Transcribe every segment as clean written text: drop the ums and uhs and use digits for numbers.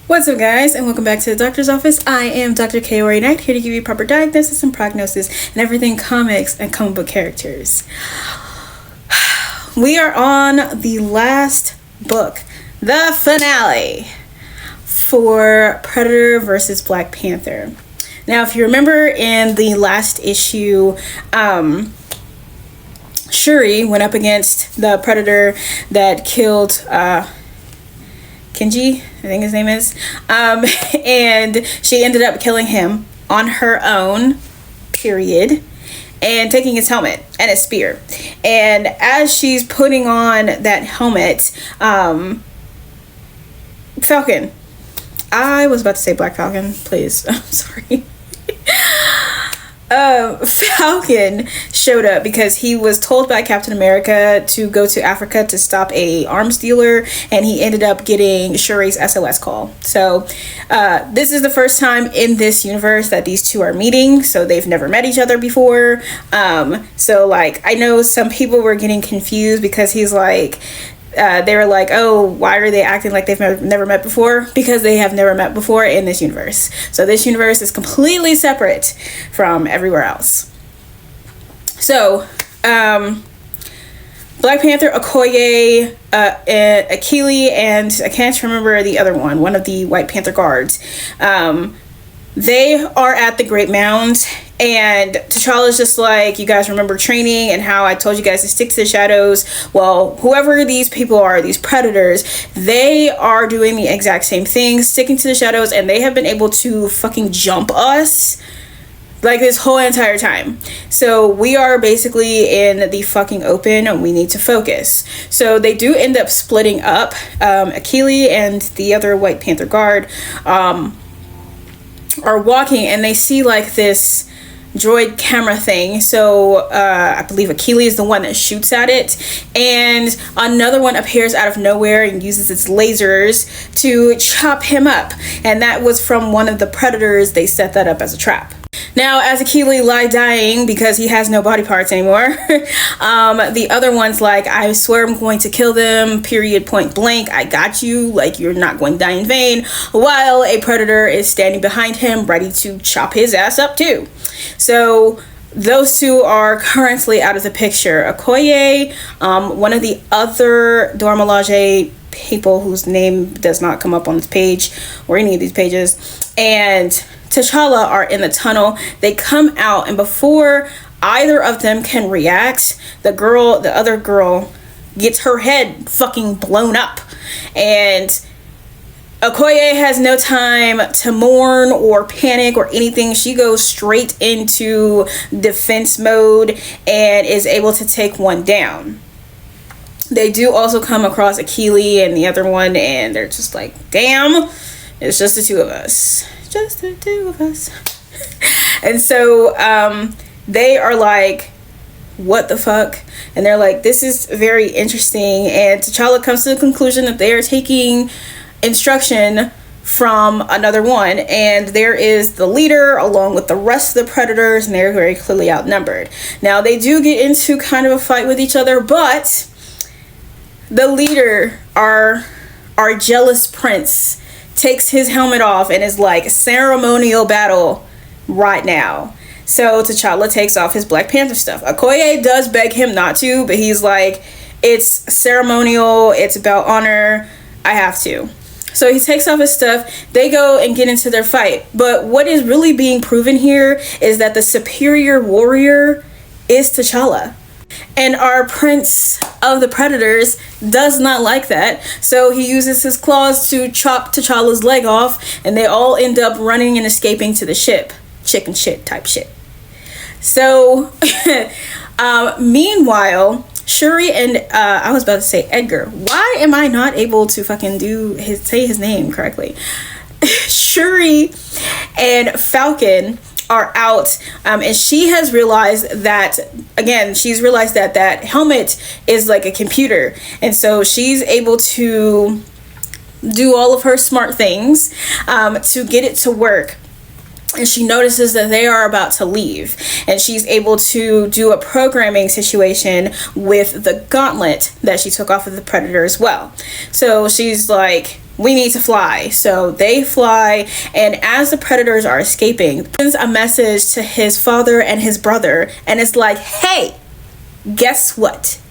What's up, guys, and welcome back to the doctor's office. I am Dr. Kaori Knight, here to give you proper diagnosis and prognosis and everything comics and comic book characters. We are on the last book, the finale for Predator versus Black Panther. Now, if you remember in the last issue, Shuri went up against the Predator that killed Kenji, I think his name is, and she ended up killing him on her own, period, and taking his helmet and his spear. And as she's putting on that helmet, Falcon, I was about to say Black Falcon, please, I'm sorry. Falcon showed up because he was told by Captain America to go to Africa to stop a arms dealer, and he ended up getting Shuri's SOS call. So this is the first time in this universe that these two are meeting, so they've never met each other before. So like, I know some people were getting confused because he's like, they were like, oh, why are they acting like they've never met before? Because they have never met before in this universe. So this universe is completely separate from everywhere else. So, Black Panther, Okoye, Akili, and I can't remember the other one of the White Panther guards. They are at the Great Mound, and T'Challa's just like, you guys remember training and how I told you guys to stick to the shadows? Well, whoever these people are, these predators, they are doing the exact same thing, sticking to the shadows, and they have been able to fucking jump us like this whole entire time. So we are basically in the fucking open, and we need to focus. So they do end up splitting up. Akili and the other White Panther guard are walking, and they see like this droid camera thing. So I believe Akili is the one that shoots at it, and another one appears out of nowhere and uses its lasers to chop him up, and that was from one of the predators. They set that up as a trap. Now, as Akili lie dying because he has no body parts anymore, the other one's like, I swear I'm going to kill them, period, point blank, I got you, like, you're not going to die in vain, while a predator is standing behind him ready to chop his ass up too. So those two are currently out of the picture. Okoye, one of the other Dora Milaje people whose name does not come up on this page or any of these pages, and T'Challa are in the tunnel. They come out, and before either of them can react, the other girl gets her head fucking blown up, and Okoye has no time to mourn or panic or anything. She goes straight into defense mode and is able to take one down. They do also come across Akili and the other one, and they're just like, damn, it's just the two of us. Just the two of us. And so they are like, what the fuck? And they're like, this is very interesting. And T'Challa comes to the conclusion that they are taking instruction from another one, and there is the leader along with the rest of the predators, and they're very clearly outnumbered. Now they do get into kind of a fight with each other, but the leader, our jealous prince, takes his helmet off and is like, ceremonial battle right now. So T'Challa takes off his Black Panther stuff. Okoye does beg him not to, but he's like, it's ceremonial, it's about honor, I have to. So he takes off his stuff. They go and get into their fight. But what is really being proven here is that the superior warrior is T'Challa. And our prince of the predators does not like that. So he uses his claws to chop T'Challa's leg off, and they all end up running and escaping to the ship. Chicken shit type shit. So meanwhile, Shuri and I was about to say Edgar. Why am I not able to fucking say his name correctly? Shuri and Falcon are out, and she has realized that, again, that helmet is like a computer, and so she's able to do all of her smart things to get it to work. And she notices that they are about to leave, and she's able to do a programming situation with the gauntlet that she took off of the predator as well. So she's like, we need to fly. So they fly, and as the predators are escaping, sends a message to his father and his brother, and it's like, hey, guess what?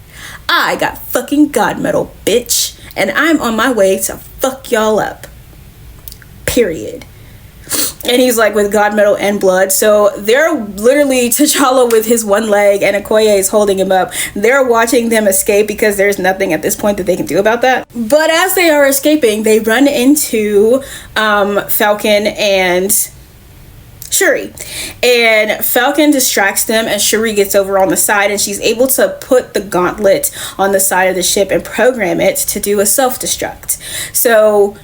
I got fucking God metal, bitch, and I'm on my way to fuck y'all up. Period. And he's like, with God metal and blood. So they're literally T'Challa with his one leg, and Okoye is holding him up. They're watching them escape because there's nothing at this point that they can do about that. But as they are escaping, they run into Falcon and Shuri, and Falcon distracts them, and Shuri gets over on the side, and she's able to put the gauntlet on the side of the ship and program it to do a self-destruct. So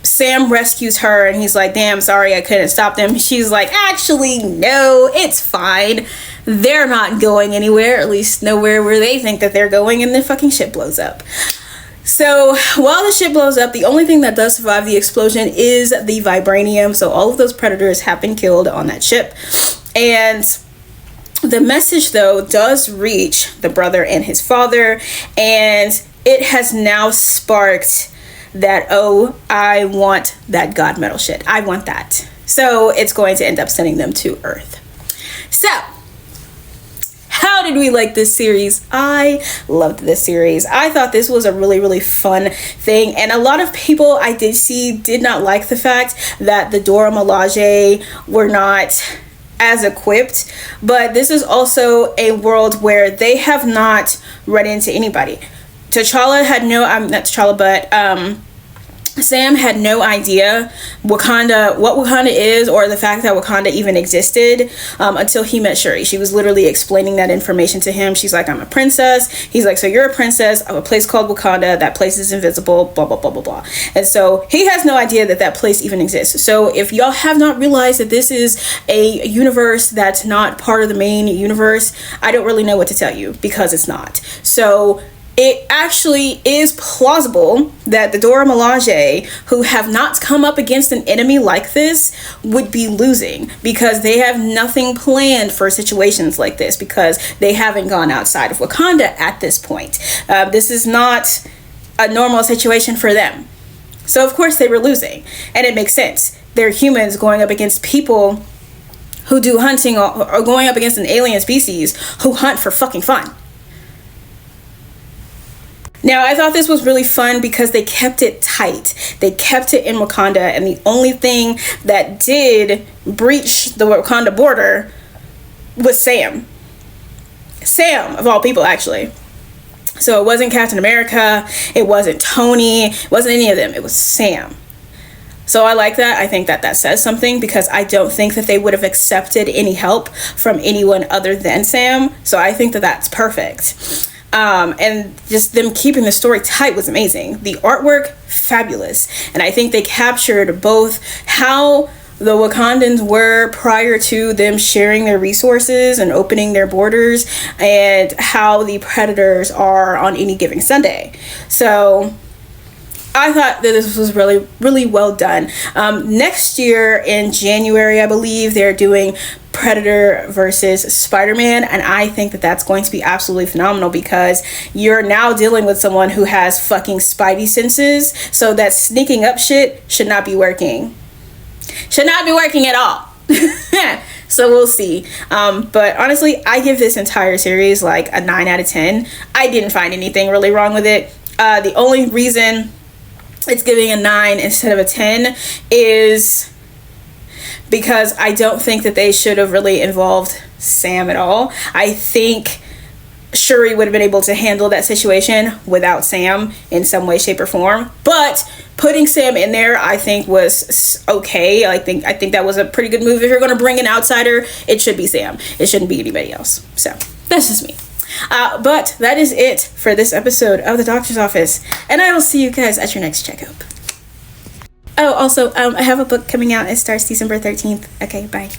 Sam rescues her, and he's like, damn, sorry, I couldn't stop them. She's like, actually, no, it's fine. They're not going anywhere, at least nowhere where they think that they're going, and the fucking ship blows up. So while the ship blows up, the only thing that does survive the explosion is the vibranium. So all of those predators have been killed on that ship. And the message, though, does reach the brother and his father, and it has now sparked that, oh, I want that God metal shit. I want that. So it's going to end up sending them to Earth. So how did we like this series? I loved this series. I thought this was a really, really fun thing. And a lot of people I did see did not like the fact that the Dora Milaje were not as equipped. But this is also a world where they have not run into anybody. T'Challa had no, not T'Challa, but Sam had no idea what Wakanda is, or the fact that Wakanda even existed, until he met Shuri. She was literally explaining that information to him. She's like, I'm a princess. He's like, so you're a princess of a place called Wakanda. That place is invisible, blah, blah, blah, blah, blah. And so he has no idea that that place even exists. So if y'all have not realized that this is a universe that's not part of the main universe, I don't really know what to tell you, because it's not. So it actually is plausible that the Dora Milaje, who have not come up against an enemy like this, would be losing, because they have nothing planned for situations like this, because they haven't gone outside of Wakanda at this point. This is not a normal situation for them. So of course they were losing, and it makes sense. They're humans going up against people who do hunting, or going up against an alien species who hunt for fucking fun. Now, I thought this was really fun because they kept it tight. They kept it in Wakanda, and the only thing that did breach the Wakanda border was Sam. Sam, of all people, actually. So it wasn't Captain America, it wasn't Tony, it wasn't any of them, it was Sam. So I like that. I think that that says something, because I don't think that they would have accepted any help from anyone other than Sam. So I think that that's perfect. And just them keeping the story tight was amazing. The artwork, fabulous. And I think they captured both how the Wakandans were prior to them sharing their resources and opening their borders, and how the predators are on any given Sunday. So I thought that this was really, really well done. Next year in January, I believe, they're doing Predator versus Spider-Man, and I think that that's going to be absolutely phenomenal, because you're now dealing with someone who has fucking spidey senses, so that sneaking up shit should not be working. Should not be working at all. So we'll see. But honestly, I give this entire series like a 9 out of 10. I didn't find anything really wrong with it. The only reason it's giving a 9 instead of a 10 is because I don't think that they should have really involved Sam at all. I think Shuri would have been able to handle that situation without Sam in some way, shape, or form. But putting Sam in there, I think, was okay. I think that was a pretty good move. If you're going to bring an outsider, it should be Sam. It shouldn't be anybody else. So that's just me. But that is it for this episode of The Doctor's Office, and I will see you guys at your next checkup. Oh, also, I have a book coming out. It starts December 13th. Okay, bye.